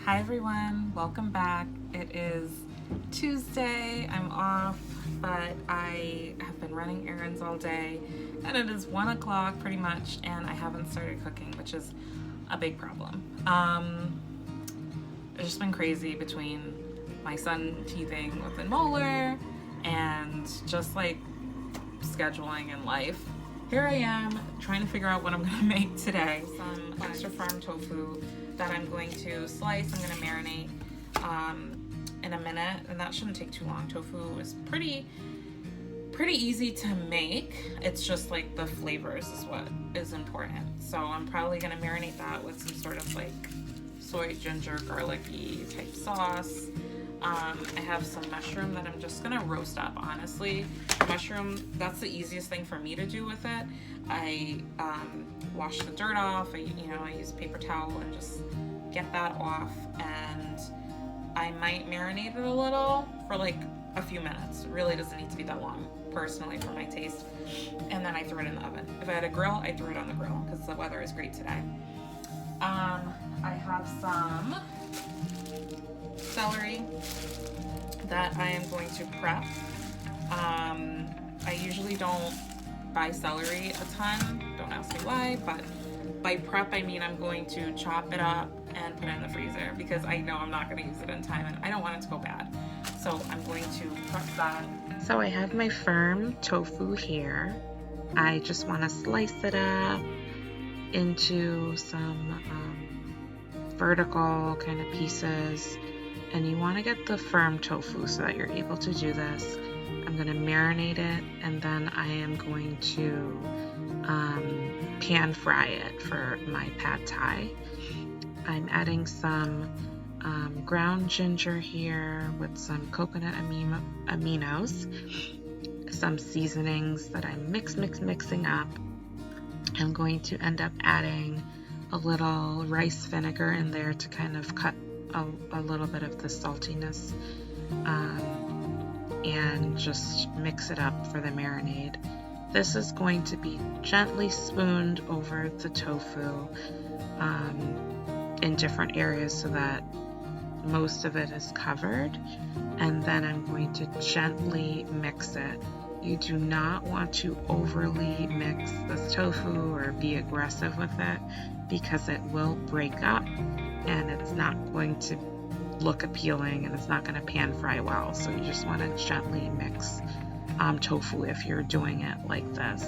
Hi everyone, welcome back. It is Tuesday. I'm off, but I have been running errands all day, and it is 1 o'clock pretty much, and I haven't started cooking, which is a big problem. It's just been crazy between my son teething with a molar and just like scheduling in life. Here I am trying to figure out what I'm gonna make today. Some extra farm tofu that I'm going to slice. I'm gonna marinate in a minute, and that shouldn't take too long. Tofu is pretty easy to make. It's just like the flavors is what is important. So I'm probably gonna marinate that with some sort of like soy, ginger, garlicky type sauce. I have some mushroom that I'm just gonna roast up. Honestly, mushroom, that's the easiest thing for me to do with it. I wash the dirt off. I use a paper towel and just get that off, and I might marinate it a little for like a few minutes. It really doesn't need to be that long, personally, for my taste. And then I throw it in the oven. If I had a grill, I threw it on the grill because the weather is great today. I have some celery that I am going to prep. I usually don't buy celery a ton, don't ask me why, but by prep I mean I'm going to chop it up and put it in the freezer because I know I'm not going to use it in time and I don't want it to go bad. So I'm going to prep that. So I have my firm tofu here. I just want to slice it up into some vertical kind of pieces, and you want to get the firm tofu so that you're able to do this. I'm going to marinate it, and then I am going to pan fry it for my pad thai. I'm adding some ground ginger here with some coconut aminos, some seasonings that I'm mixing up. I'm going to end up adding a little rice vinegar in there to kind of cut a little bit of the saltiness, and just mix it up for the marinade. This is going to be gently spooned over the tofu in different areas so that most of it is covered, and then I'm going to gently mix it. You do not want to overly mix this tofu or be aggressive with it because it will break up and it's not going to look appealing and it's not going to pan fry well. So you just want to gently mix tofu if you're doing it like this.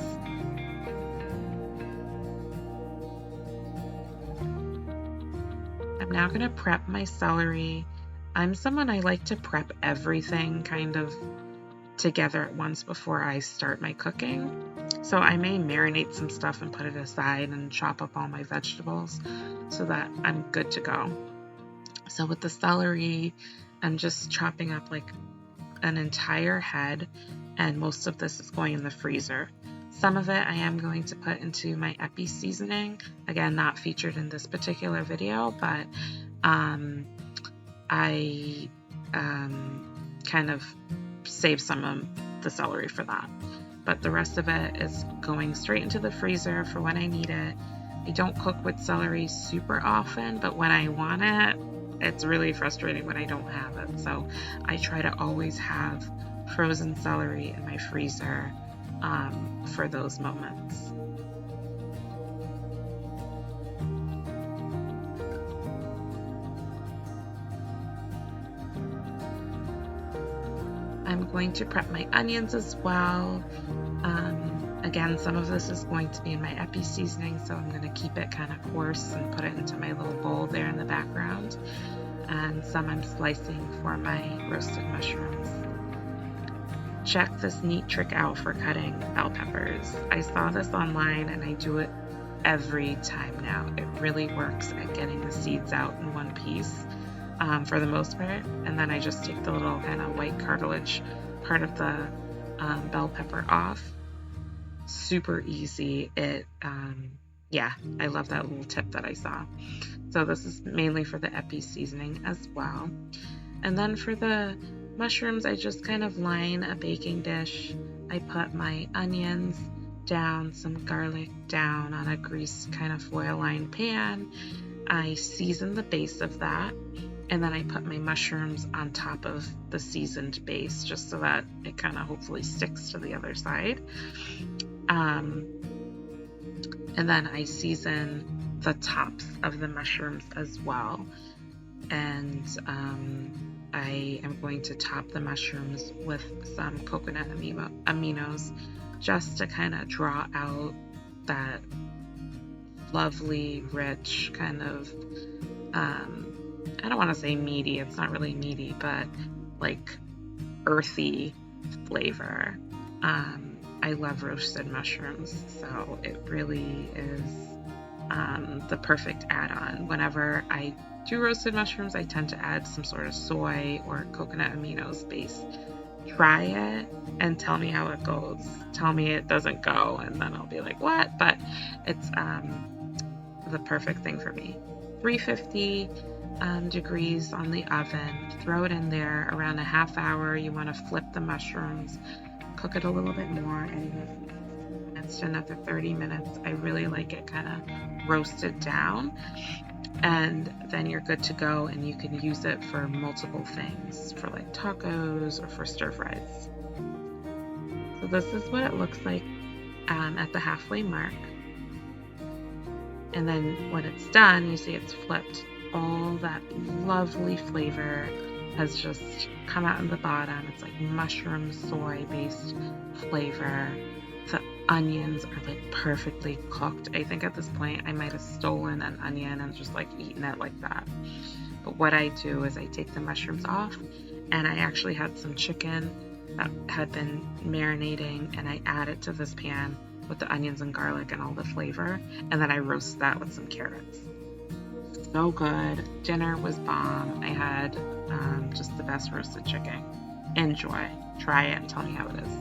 I'm now going to prep my celery. I'm someone, I like to prep everything kind of together at once before I start my cooking. So I may marinate some stuff and put it aside and chop up all my vegetables so that I'm good to go. So with the celery, I'm just chopping up like an entire head, and most of this is going in the freezer. Some of it I am going to put into my M&Ms seasoning. Again, not featured in this particular video, but I kind of save some of the celery for that. But the rest of it is going straight into the freezer for when I need it. I don't cook with celery super often, but when I want it, it's really frustrating when I don't have it. So I try to always have frozen celery in my freezer for those moments. I'm going to prep my onions as well. Again, some of this is going to be in my M&Ms seasoning, so I'm going to keep it kind of coarse and put it into my little bowl there in the background. And some I'm slicing for my roasted mushrooms. Check this neat trick out for cutting bell peppers. I saw this online and I do it every time now. It really works at getting the seeds out in one piece. For the most part, and then I just take the little kind of white cartilage part of the bell pepper off. Super easy. I love that little tip that I saw. So this is mainly for the M&Ms seasoning as well. And then for the mushrooms, I just kind of line a baking dish. I put my onions down, some garlic down on a greased kind of foil lined pan. I season the base of that And then I put my mushrooms on top of the seasoned base just so that it kind of hopefully sticks to the other side. And then I season the tops of the mushrooms as well. And I am going to top the mushrooms with some coconut aminos just to kind of draw out that lovely, rich kind of, I don't want to say meaty, it's not really meaty, but like earthy flavor. I love roasted mushrooms, so it really is the perfect add-on. Whenever I do roasted mushrooms, I tend to add some sort of soy or coconut aminos base. Try it and tell me how it goes. Tell me it doesn't go, and then I'll be like, what? But it's the perfect thing for me. 350 degrees on the oven. Throw it in there around a half hour. You want to flip the mushrooms, cook it a little bit more, and it's another 30 minutes. I really like it kind of roasted down, and then you're good to go, and you can use it for multiple things, for like tacos or for stir fries. So this is what it looks like at the halfway mark. And then when it's done, you see it's flipped. All that lovely flavor has just come out in the bottom. It's like mushroom, soy-based flavor. The onions are like perfectly cooked. I think at this point I might have stolen an onion and just like eaten it like that. But what I do is I take the mushrooms off, and I actually had some chicken that had been marinating, and I add it to this pan with the onions and garlic and all the flavor, and then I roast that with some carrots. So good. Dinner was bomb. I had just the best roasted chicken. Enjoy. Try it and tell me how it is.